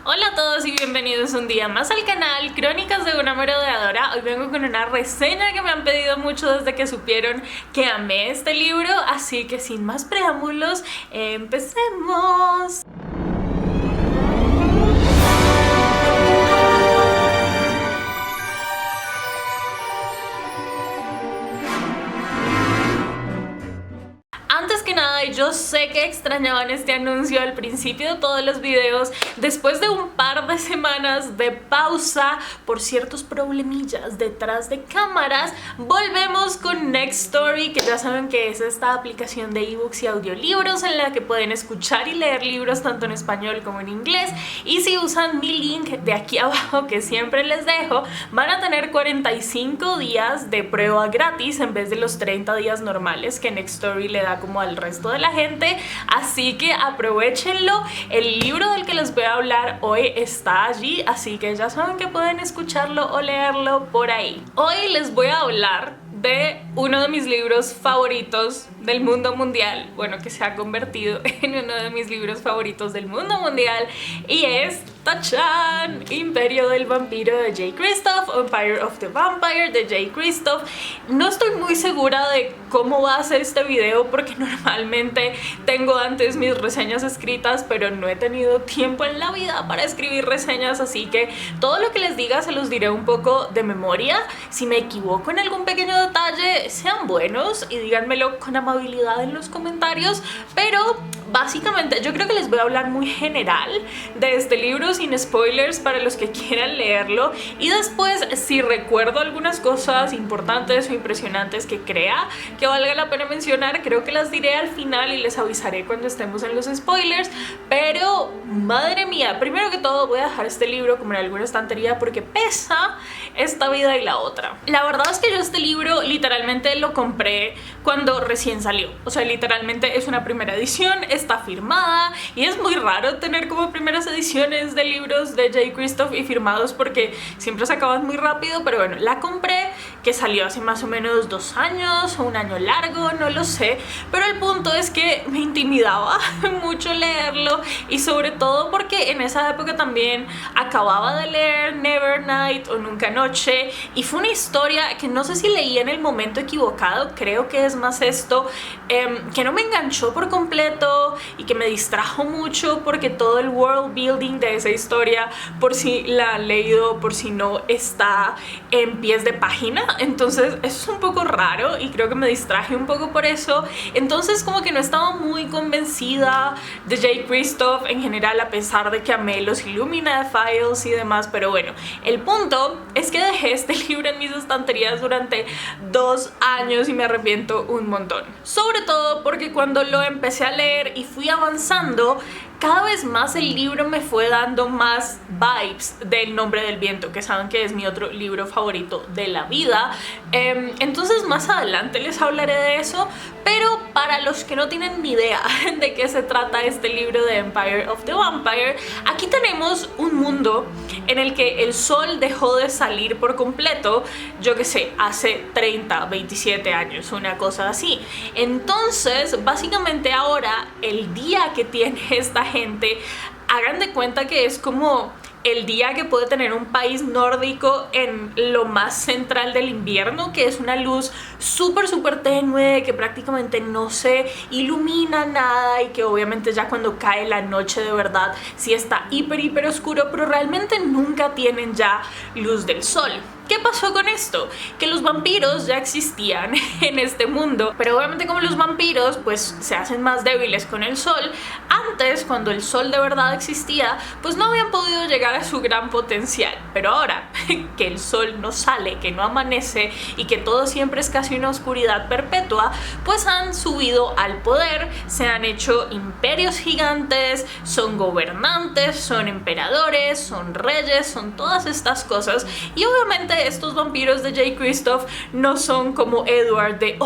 Hola a todos y bienvenidos un día más al canal Crónicas de una Merodeadora. Hoy vengo con una reseña que me han pedido mucho desde que supieron que amé este libro, así que sin más preámbulos, empecemos. Antes que nada, yo sé que extrañaban este anuncio al principio de todos los videos. Después de un par de semanas de pausa por ciertos problemillas detrás de cámaras, volvemos con Nextory, que ya saben que es esta aplicación de ebooks y audiolibros en la que pueden escuchar y leer libros tanto en español como en inglés. Y si usan mi link de aquí abajo, que siempre les dejo, van a tener 45 días de prueba gratis en vez de los 30 días normales que Nextory le da como al resto de la gente, así que aprovechenlo. El libro del que les voy a hablar hoy está allí, así que ya saben que pueden escucharlo o leerlo por ahí. Hoy les voy a hablar de uno de mis libros favoritos del mundo mundial, bueno, que se ha convertido en uno de mis libros favoritos del mundo mundial, y es ¡tachán! Imperio del Vampiro de Jay Kristoff, Empire of the Vampire de Jay Kristoff. No estoy muy segura de cómo va a ser este video porque normalmente tengo antes mis reseñas escritas, pero no he tenido tiempo en la vida para escribir reseñas, así que todo lo que les diga se los diré un poco de memoria. Si me equivoco en algún pequeño detalle, sean buenos y díganmelo con amabilidad en los comentarios, pero básicamente yo creo que les voy a hablar muy general de este libro, sin spoilers para los que quieran leerlo, y después si recuerdo algunas cosas importantes o impresionantes que crea que valga la pena mencionar, creo que las diré al final y les avisaré cuando estemos en los spoilers. Pero madre mía, primero que todo voy a dejar este libro como en alguna estantería porque pesa esta vida y la otra. La verdad es que yo este libro literalmente lo compré cuando recién salió, o sea, literalmente es una primera edición, está firmada, y es muy raro tener como primeras ediciones de libros de Jay Kristoff y firmados porque siempre se acaban muy rápido, pero bueno, la compré, que salió hace más o menos 2 años o un año largo, no lo sé, pero el punto es que me intimidaba mucho leerlo, y sobre todo porque en esa época también acababa de leer Nevernight o Nunca Noche, y fue una historia que no sé si leí en el momento equivocado, creo que es más esto, que no me enganchó por completo y que me distrajo mucho porque todo el world building de esa historia, por si la han leído, por si no, está en pies de página, entonces eso es un poco raro y creo que me distraje un poco por eso. Entonces como que no estaba muy convencida de Jay Kristoff en general, a pesar de que amé los Illumina Files y demás, pero bueno, el punto es que dejé este libro en mis estanterías durante 2 años y me arrepiento un montón, sobre todo porque cuando lo empecé a leer y fui avanzando, cada vez más el libro me fue dando más vibes del Nombre del Viento, que saben que es mi otro libro favorito de la vida. Entonces más adelante les hablaré de eso, pero para los que no tienen ni idea de qué se trata este libro de Empire of the Vampire, aquí tenemos un mundo en el que el sol dejó de salir por completo, yo que sé, hace 30, 27 años, una cosa así. Entonces básicamente ahora el día que tiene esta gente, hagan de cuenta que es como el día que puede tener un país nórdico en lo más central del invierno, que es una luz súper tenue, que prácticamente no se ilumina nada, y que obviamente ya cuando cae la noche de verdad sí está hiper oscuro, pero realmente nunca tienen ya luz del sol. ¿Qué pasó con esto? Que los vampiros ya existían en este mundo, pero obviamente como los vampiros pues se hacen más débiles con el sol, antes cuando el sol de verdad existía pues no habían podido llegar a su gran potencial, pero ahora que el sol no sale, que no amanece y que todo siempre es casi una oscuridad perpetua, pues han subido al poder, se han hecho imperios gigantes, son gobernantes, son emperadores, son reyes, son todas estas cosas, y obviamente estos vampiros de Jay Kristoff no son como Edward de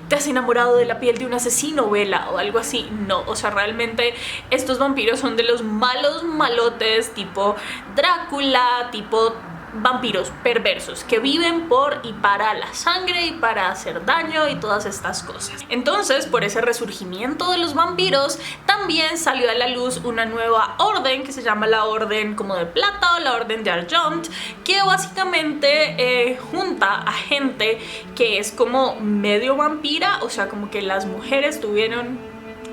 te has enamorado de la piel de un asesino, Bella, o algo así. No, o sea, realmente estos vampiros son de los malos malotes, tipo Drácula, tipo vampiros perversos que viven por y para la sangre y para hacer daño y todas estas cosas. Entonces, por ese resurgimiento de los vampiros, también salió a la luz una nueva orden que se llama la Orden como de Plata o la Orden de Argent, que básicamente junta a gente que es como medio vampira, o sea, como que las mujeres tuvieron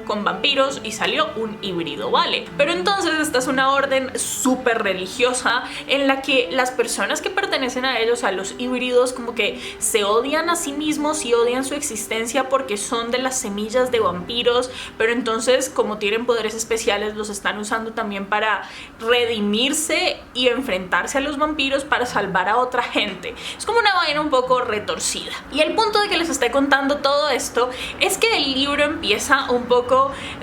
con vampiros y salió un híbrido, ¿vale? Pero entonces esta es una orden súper religiosa en la que las personas que pertenecen a ellos, a los híbridos, como que se odian a sí mismos y odian su existencia porque son de las semillas de vampiros, pero entonces como tienen poderes especiales los están usando también para redimirse y enfrentarse a los vampiros para salvar a otra gente. Es como una vaina un poco retorcida. Y el punto de que les esté contando todo esto es que el libro empieza un poco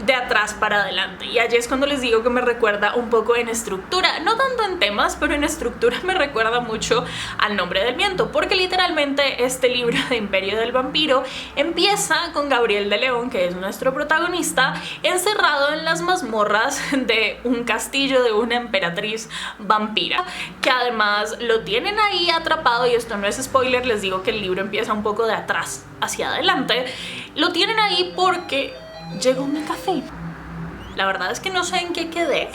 de atrás para adelante, y allí es cuando les digo que me recuerda un poco en estructura, no tanto en temas, pero en estructura me recuerda mucho al Nombre del Viento, porque literalmente este libro de Imperio del Vampiro empieza con Gabriel de León, que es nuestro protagonista, encerrado en las mazmorras de un castillo de una emperatriz vampira, que además lo tienen ahí atrapado, y esto no es spoiler, les digo que el libro empieza un poco de atrás hacia adelante. Lo tienen ahí porque llegó mi café. La verdad es que no sé en qué quedé,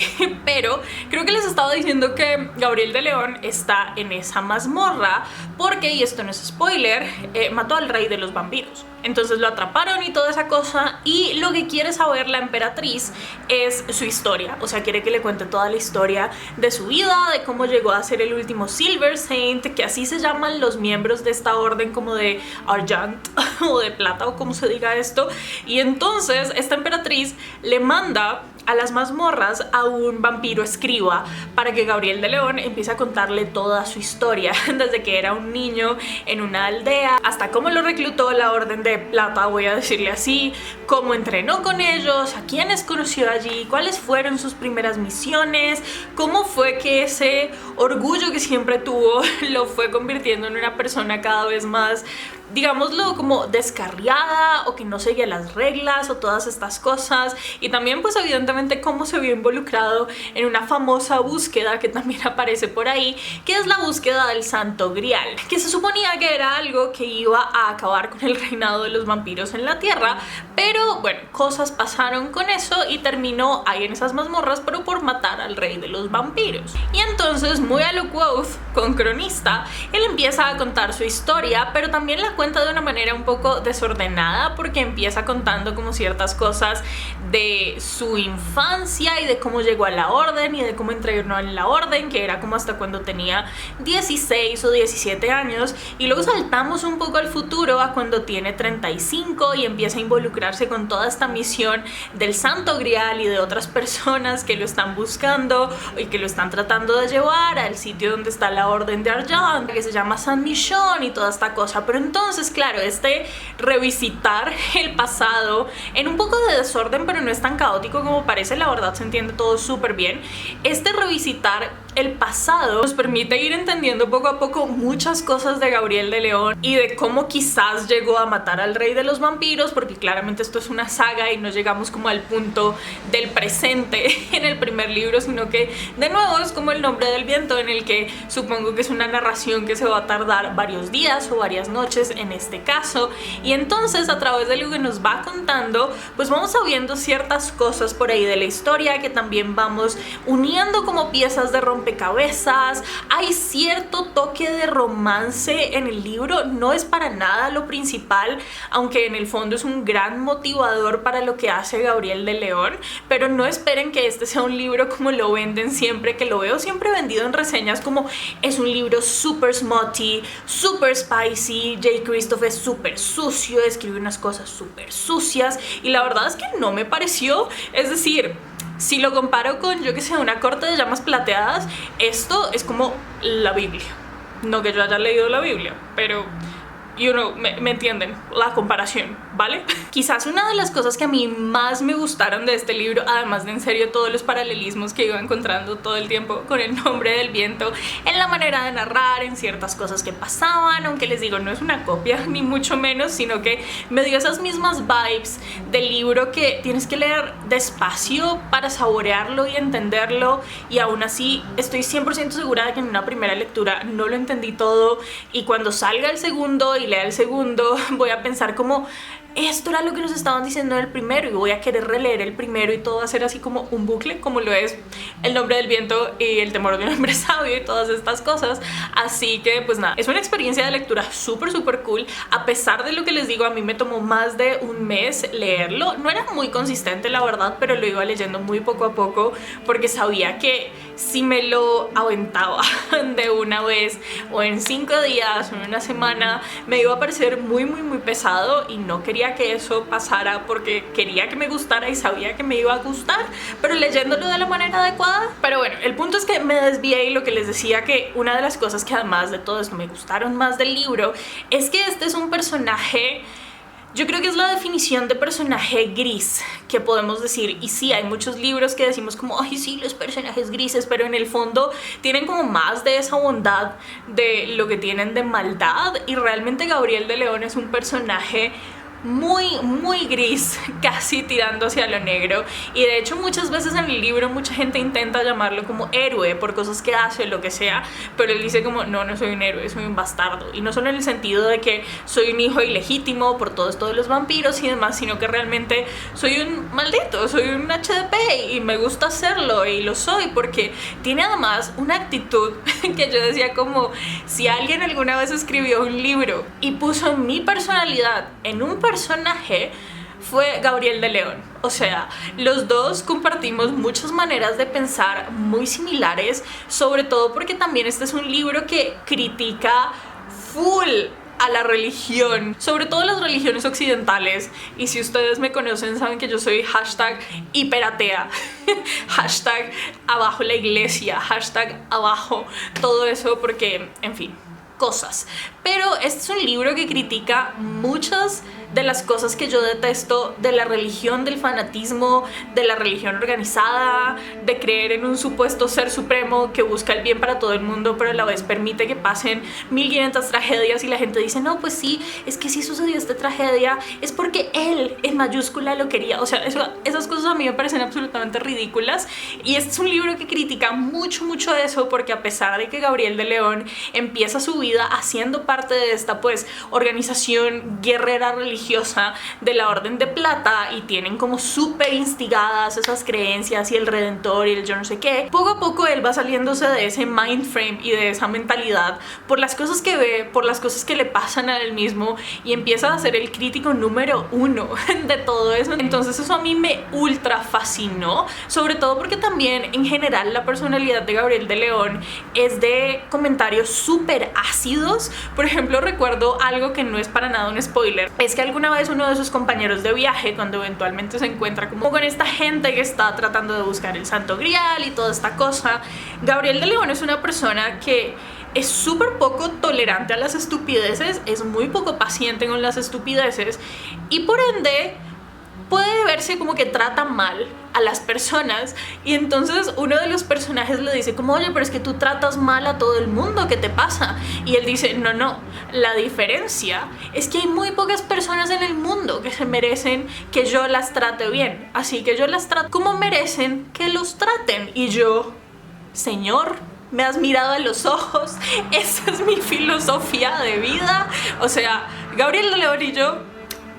pero creo que les estaba diciendo que Gabriel de León está en esa mazmorra porque, y esto no es spoiler, mató al rey de los vampiros. Entonces lo atraparon y toda esa cosa, y lo que quiere saber la emperatriz es su historia. O sea, quiere que le cuente toda la historia de su vida, de cómo llegó a ser el último Silver Saint, que así se llaman los miembros de esta orden como de Argent o de Plata o como se diga esto. Y entonces esta emperatriz le manda a las mazmorras a un vampiro escriba para que Gabriel de León empiece a contarle toda su historia, desde que era un niño en una aldea hasta cómo lo reclutó la Orden de Plata, voy a decirle así, cómo entrenó con ellos, a quiénes conoció allí, cuáles fueron sus primeras misiones, cómo fue que ese orgullo que siempre tuvo lo fue convirtiendo en una persona cada vez más, digámoslo, como descarriada o que no seguía las reglas o todas estas cosas. Y también pues evidentemente cómo se vio involucrado en una famosa búsqueda que también aparece por ahí, que es la búsqueda del Santo Grial, que se suponía que era algo que iba a acabar con el reinado de los vampiros en la tierra, pero bueno, cosas pasaron con eso y terminó ahí en esas mazmorras, pero por matar al rey de los vampiros. Y entonces, muy a lo Quoth con Cronista, él empieza a contar su historia, pero también la cuenta de una manera un poco desordenada, porque empieza contando como ciertas cosas de su infancia y de cómo llegó a la orden y de cómo entrenó en la orden, que era como hasta cuando tenía 16 o 17 años, y luego saltamos un poco al futuro a cuando tiene 35 y empieza a involucrarse con toda esta misión del Santo Grial y de otras personas que lo están buscando y que lo están tratando de llevar al sitio donde está la Orden de Argent, que se llama Saint Michon y toda esta cosa. Pero entonces, claro, revisitar el pasado en un poco de desorden, pero no es tan caótico como parece, la verdad se entiende todo súper bien. Revisitar el pasado nos permite ir entendiendo poco a poco muchas cosas de Gabriel de León y de cómo quizás llegó a matar al rey de los vampiros, porque claramente esto es una saga y no llegamos como al punto del presente en el primer libro, sino que de nuevo es como el Nombre del Viento, en el que supongo que es una narración que se va a tardar varios días o varias noches en este caso. Y entonces, a través de lo que nos va contando, pues vamos sabiendo ciertas cosas por ahí de la historia, que también vamos uniendo como piezas de rompecabezas. Hay cierto toque de romance en el libro, no es para nada lo principal, aunque en el fondo es un gran motivador para lo que hace Gabriel de León, pero no esperen que este sea un libro como lo venden siempre, que lo veo siempre vendido en reseñas como es un libro super smutty, super spicy, J. Christoph es súper sucio, escribe unas cosas súper sucias, y la verdad es que no me pareció. Es decir, si lo comparo con, yo que sé, una corte de llamas plateadas, esto es como la Biblia. No que yo haya leído la Biblia, pero me entienden la comparación, ¿vale? Quizás una de las cosas que a mí más me gustaron de este libro, además de en serio todos los paralelismos que iba encontrando todo el tiempo con El nombre del viento, en la manera de narrar, en ciertas cosas que pasaban, aunque les digo, no es una copia ni mucho menos, sino que me dio esas mismas vibes del libro que tienes que leer despacio para saborearlo y entenderlo, y aún así estoy 100% segura de que en una primera lectura no lo entendí todo, y cuando salga el segundo y lea el segundo voy a pensar como esto era lo que nos estaban diciendo en el primero, y voy a querer releer el primero y todo va a ser así como un bucle, como lo es El nombre del viento y El temor de un hombre sabio y todas estas cosas. Así que pues nada, es una experiencia de lectura súper cool. A pesar de lo que les digo, a mí me tomó más de un mes leerlo. No era muy consistente la verdad, pero lo iba leyendo muy poco a poco porque sabía que si me lo aventaba de una vez o en 5 días o en una semana me iba a parecer muy pesado, y no quería que eso pasara porque quería que me gustara y sabía que me iba a gustar, pero leyéndolo de la manera adecuada. Pero bueno, el punto es que me desvié, y lo que les decía, que una de las cosas que además de todo esto me gustaron más del libro es que este es un personaje, yo creo que es la definición de personaje gris que podemos decir. Y sí, hay muchos libros que decimos como, ay sí, los personajes grises, pero en el fondo tienen como más de esa bondad de lo que tienen de maldad, y realmente Gabriel de León es un personaje muy gris, casi tirando hacia lo negro, y de hecho muchas veces en el libro mucha gente intenta llamarlo como héroe por cosas que hace o lo que sea, pero él dice como no soy un héroe, soy un bastardo, y no solo en el sentido de que soy un hijo ilegítimo por todo esto de los vampiros y demás, sino que realmente soy un maldito, soy un HDP y me gusta hacerlo, y lo soy porque tiene además una actitud que yo decía como, si alguien alguna vez escribió un libro y puso mi personalidad en un personaje, fue Gabriel de León. O sea, los dos compartimos muchas maneras de pensar muy similares, sobre todo porque también este es un libro que critica full a la religión, sobre todo las religiones occidentales, y si ustedes me conocen saben que yo soy hashtag hiperatea, hashtag abajo la iglesia, hashtag abajo todo eso, porque en fin, cosas. Pero este es un libro que critica muchas de las cosas que yo detesto de la religión, del fanatismo, de la religión organizada, de creer en un supuesto ser supremo que busca el bien para todo el mundo, pero a la vez permite que pasen 1500 tragedias, y la gente dice, no, pues sí, es que si sucedió esta tragedia es porque él en mayúscula lo quería. O sea, esas cosas a mí me parecen absolutamente ridículas, y este es un libro que critica mucho eso, porque a pesar de que Gabriel de León empieza su vida haciendo parte de esta pues organización guerrera religiosa de la Orden de Plata, y tienen como súper instigadas esas creencias y el Redentor y el yo no sé qué, poco a poco él va saliéndose de ese mind frame y de esa mentalidad por las cosas que ve, por las cosas que le pasan a él mismo, y empieza a ser el crítico número 1 de todo eso. Entonces eso a mí me ultra fascinó, sobre todo porque también en general la personalidad de Gabriel de León es de comentarios súper ácidos. Por ejemplo, recuerdo algo que no es para nada un spoiler, es que alguna vez uno de sus compañeros de viaje, cuando eventualmente se encuentra como con esta gente que está tratando de buscar el Santo Grial y toda esta cosa, Gabriel de León es una persona que es súper poco tolerante a las estupideces, es muy poco paciente con las estupideces, y por ende puede verse como que trata mal a las personas. Y entonces uno de los personajes le dice como, oye, pero es que tú tratas mal a todo el mundo, ¿qué te pasa? Y él dice, no, la diferencia es que hay muy pocas personas en el mundo que se merecen que yo las trate bien, así que yo las trato como merecen que los traten. Y yo, señor, me has mirado a los ojos, esa es mi filosofía de vida. O sea, Gabriel de León y yo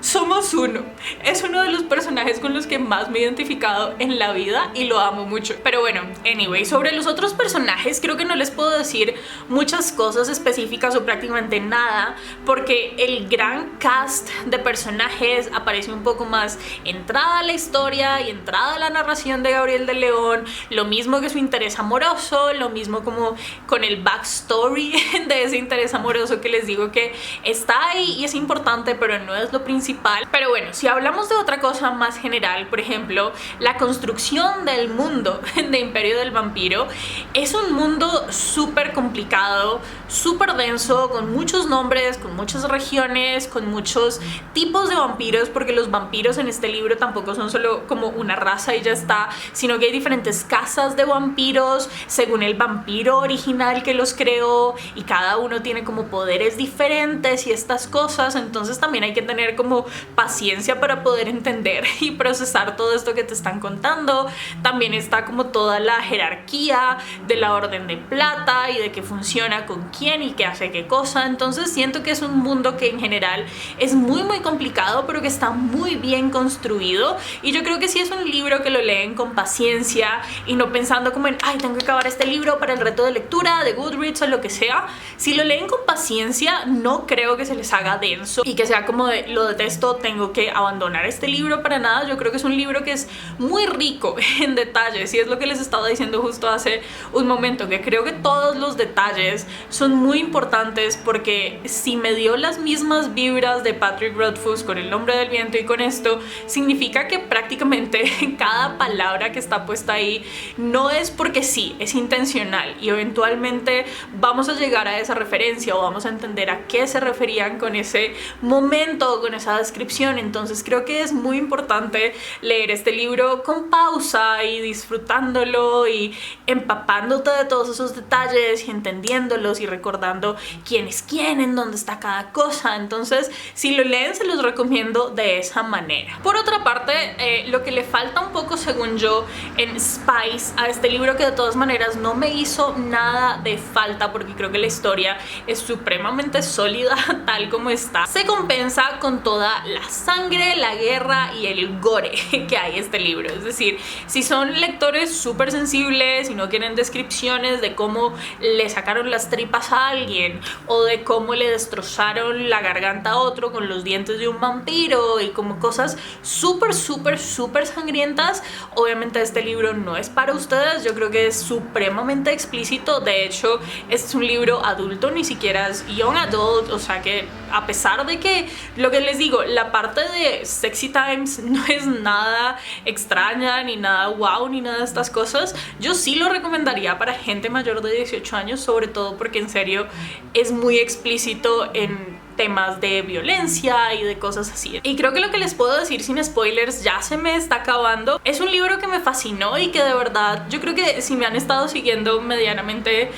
somos uno. Es uno de los personajes con los que más me he identificado en la vida y lo amo mucho. Pero bueno, anyway, sobre los otros personajes creo que no les puedo decir muchas cosas específicas o prácticamente nada, porque el gran cast de personajes aparece un poco más entrada a la historia y entrada a la narración de Gabriel de León, lo mismo que su interés amoroso, lo mismo como con el backstory de ese interés amoroso que les digo que está ahí y es importante, pero no es lo principal. principal. Pero bueno, si hablamos de otra cosa más general, por ejemplo, la construcción del mundo de Imperio del Vampiro es un mundo súper complicado, súper denso, con muchos nombres, con muchas regiones, con muchos tipos de vampiros, porque los vampiros en este libro tampoco son solo como una raza y ya está, sino que hay diferentes casas de vampiros según el vampiro original que los creó, y cada uno tiene como poderes diferentes y estas cosas. Entonces también hay que tener como paciencia para poder entender y procesar todo esto que te están contando. También está como toda la jerarquía de la Orden de Plata y de qué funciona con quién y qué hace qué cosa. Entonces siento que es un mundo que en general es muy complicado, pero que está muy bien construido, y yo creo que sí es un libro que lo leen con paciencia y no pensando como en ay, tengo que acabar este libro para el reto de lectura de Goodreads o lo que sea. Si lo leen con paciencia, no creo que se les haga denso y que sea como de lo detesto, tengo que abandonar este libro, para nada. Yo creo que es un libro que es muy rico en detalles, y es lo que les estaba diciendo justo hace un momento, que creo que todos los detalles son muy importantes, porque si me dio las mismas vibras de Patrick Rothfuss con El Nombre del Viento y con esto, significa que prácticamente cada palabra que está puesta ahí no es porque sí, es intencional, y eventualmente vamos a llegar a esa referencia o vamos a entender a qué se referían con ese momento, con esa descripción. Entonces creo que es muy importante leer este libro con pausa y disfrutándolo y empapándote de todos esos detalles y entendiéndolos y recordando quién es quién, en dónde está cada cosa. Entonces si lo leen, se los recomiendo de esa manera. Por otra parte, lo que le falta un poco, según yo, en Spice a este libro, que de todas maneras no me hizo nada de falta porque creo que la historia es supremamente sólida tal como está, se compensa con toda la sangre, la guerra y el gore que hay en este libro. Es decir, si son lectores súper sensibles y no quieren descripciones de cómo le sacaron las tripas a alguien o de cómo le destrozaron la garganta a otro con los dientes de un vampiro y como cosas súper sangrientas, obviamente este libro no es para ustedes. Yo creo que es supremamente explícito. De hecho, es un libro adulto, ni siquiera es young adult, o sea que a pesar de que, lo que les digo, la parte de sexy times no es nada extraña ni nada wow ni nada de estas cosas, yo sí lo recomendaría para gente mayor de 18 años, sobre todo porque en serio es muy explícito en temas de violencia y de cosas así. Y creo que lo que les puedo decir sin spoilers, ya se me está acabando. Es un libro que me fascinó y que de verdad yo creo que si me han estado siguiendo medianamente,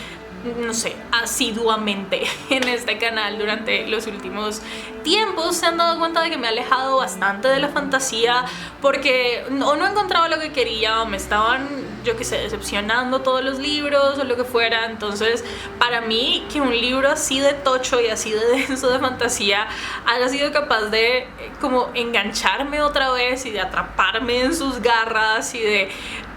no sé, asiduamente en este canal durante los últimos tiempos, se han dado cuenta de que me he alejado bastante de la fantasía porque o no encontraba lo que quería o me estaban, yo qué sé, decepcionando todos los libros o lo que fuera. Entonces para mí que un libro así de tocho y así de denso de fantasía haya sido capaz de como engancharme otra vez y de atraparme en sus garras y de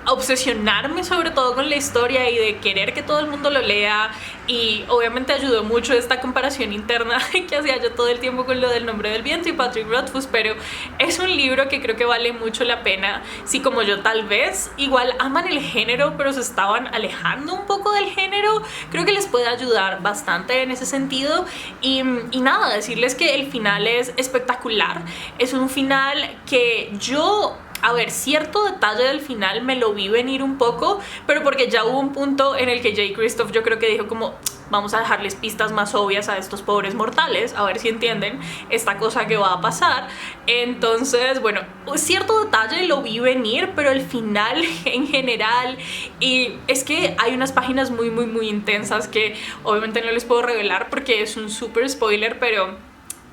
obsesionarme sobre todo con la historia y de querer que todo el mundo lo lea, y obviamente ayudó mucho esta comparación interna que hacía yo todo el tiempo con lo del Nombre del Viento y Patrick Rothfuss. Pero es un libro que creo que vale mucho la pena si, como yo, tal vez igual aman el género pero se estaban alejando un poco del género. Creo que les puede ayudar bastante en ese sentido. Y nada, decirles que el final es espectacular. Es un final que yo, a ver, cierto detalle del final me lo vi venir un poco, pero porque ya hubo un punto en el que Jay Kristoff yo creo que dijo como vamos a dejarles pistas más obvias a estos pobres mortales, a ver si entienden esta cosa que va a pasar. Entonces, bueno, cierto detalle lo vi venir, pero el final en general, y es que hay unas páginas muy intensas que obviamente no les puedo revelar porque es un súper spoiler, pero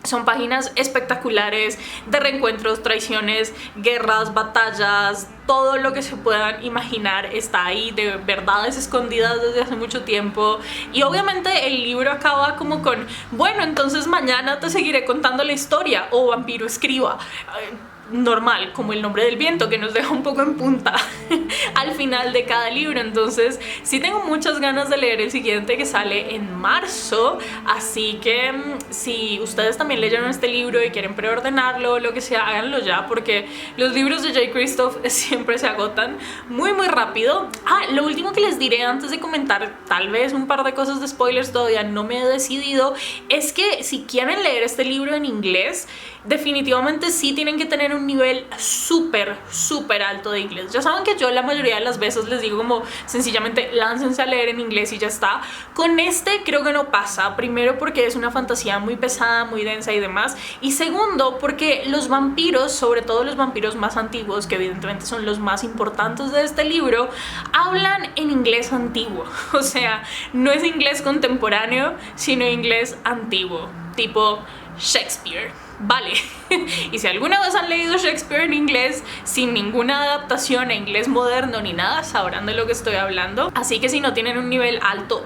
son páginas espectaculares de reencuentros, traiciones, guerras, batallas, todo lo que se puedan imaginar está ahí, de verdades escondidas desde hace mucho tiempo. Y obviamente el libro acaba como con, bueno, entonces mañana te seguiré contando la historia, o vampiro escriba. Normal, como El Nombre del Viento, que nos deja un poco en punta al final de cada libro. Entonces sí tengo muchas ganas de leer el siguiente, que sale en marzo, así que si ustedes también leyeron este libro y quieren preordenarlo o lo que sea, háganlo ya, porque los libros de Jay Kristoff siempre se agotan muy rápido. Lo último que les diré antes de comentar tal vez un par de cosas de spoilers, todavía no me he decidido, es que si quieren leer este libro en inglés, definitivamente sí tienen que tener un nivel súper alto de inglés. Ya saben que yo la mayoría de las veces les digo como sencillamente láncense a leer en inglés y ya está. Con este creo que no pasa, primero porque es una fantasía muy pesada, muy densa y demás, y segundo porque los vampiros, sobre todo los vampiros más antiguos, que evidentemente son los más importantes de este libro, hablan en inglés antiguo. O sea, no es inglés contemporáneo, sino inglés antiguo, tipo Shakespeare. Vale, y si alguna vez han leído Shakespeare en inglés sin ninguna adaptación a inglés moderno ni nada, sabrán de lo que estoy hablando. Así que si no tienen un nivel alto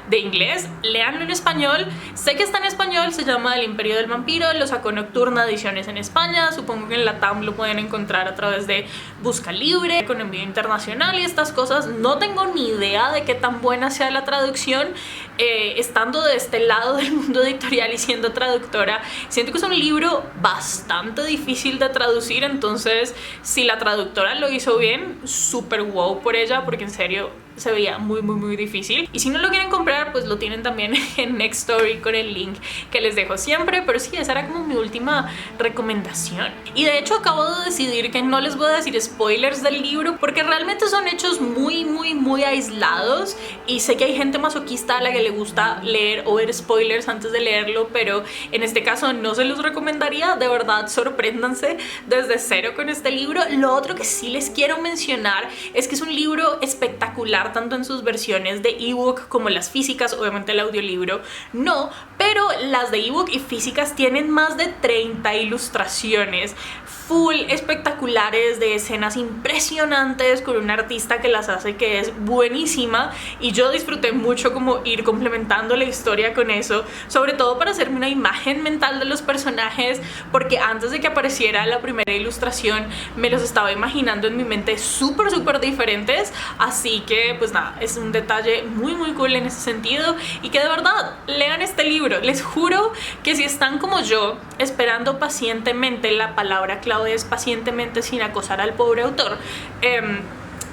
de inglés, léanlo en español. Sé que está en español, se llama El Imperio del Vampiro, lo sacó Nocturna Ediciones en España. Supongo que en la TAM lo pueden encontrar a través de Busca Libre, con envío internacional y estas cosas. No tengo ni idea de qué tan buena sea la traducción. Estando de este lado del mundo editorial y siendo traductora, siento que es un libro bastante difícil de traducir, entonces si la traductora lo hizo bien, súper wow por ella, porque en serio se veía muy difícil. Y si no lo quieren comprar, pues lo tienen también en Next Story con el link que les dejo siempre. Pero sí, esa era como mi última recomendación. Y de hecho acabo de decidir que no les voy a decir spoilers del libro, porque realmente son hechos muy aislados, y sé que hay gente masoquista a la que le gusta leer o ver spoilers antes de leerlo, pero en este caso no se los recomendaría. De verdad, sorpréndanse desde cero con este libro. Lo otro que sí les quiero mencionar es que es un libro espectacular, tanto en sus versiones de ebook como las físicas. Obviamente el audiolibro no, pero las de ebook y físicas tienen más de 30 ilustraciones full espectaculares, de escenas impresionantes, con una artista que las hace que es buenísima, y yo disfruté mucho como ir complementando la historia con eso, sobre todo para hacerme una imagen mental de los personajes, porque antes de que apareciera la primera ilustración me los estaba imaginando en mi mente súper diferentes. Así que pues nada, es un detalle muy cool en ese sentido, y que de verdad lean este libro. Les juro que si están como yo esperando pacientemente, la palabra clave es pacientemente sin acosar al pobre autor,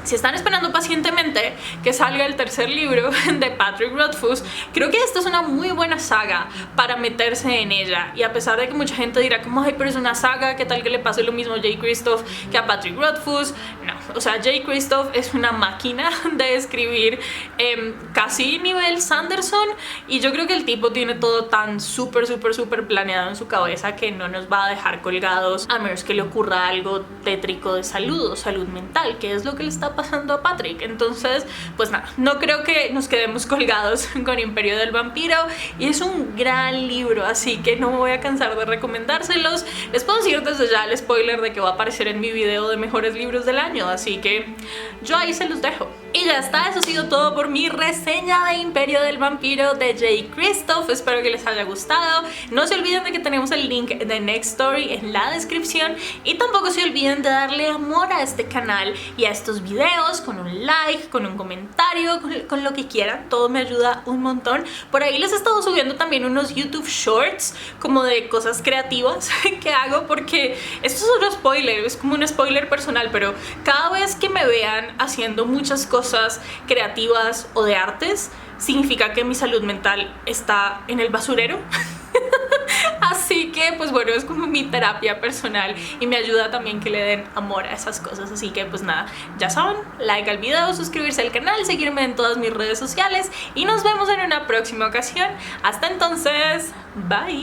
si están esperando pacientemente que salga el tercer libro de Patrick Rothfuss, creo que esta es una muy buena saga para meterse en ella. Y a pesar de que mucha gente dirá como, ay, pero es una saga, ¿qué tal que le pase lo mismo a Jay Kristoff que a Patrick Rothfuss? No, o sea, Jay Kristoff es una máquina de escribir, casi nivel Sanderson, y yo creo que el tipo tiene todo tan súper planeado en su cabeza que no nos va a dejar colgados, a menos que le ocurra algo tétrico de salud o salud mental, que es lo que le está pasando a Patrick. Entonces pues nada, no creo que nos quedemos colgados con Imperio del Vampiro, y es un gran libro, así que no me voy a cansar de recomendárselos. Les puedo decir desde ya el spoiler de que va a aparecer en mi video de mejores libros del año, así que yo ahí se los dejo. Y ya está, eso ha sido todo por mi reseña de Imperio del Vampiro de Jay Kristoff. Espero que les haya gustado. No se olviden de que tenemos el link de Next Story en la descripción, y tampoco se olviden de darle amor a este canal y a estos videos con un like, con un comentario, con lo que quieran. Todo me ayuda un montón. Por ahí les he estado subiendo también unos YouTube Shorts como de cosas creativas que hago, porque esto es otro spoiler, es como un spoiler personal, pero cada vez que me vean haciendo muchas cosas creativas o de artes, significa que mi salud mental está en el basurero. Así que pues bueno, es como mi terapia personal, y me ayuda también que le den amor a esas cosas. Así que pues nada, ya saben, like al video, suscribirse al canal, seguirme en todas mis redes sociales, y nos vemos en una próxima ocasión. Hasta entonces, bye.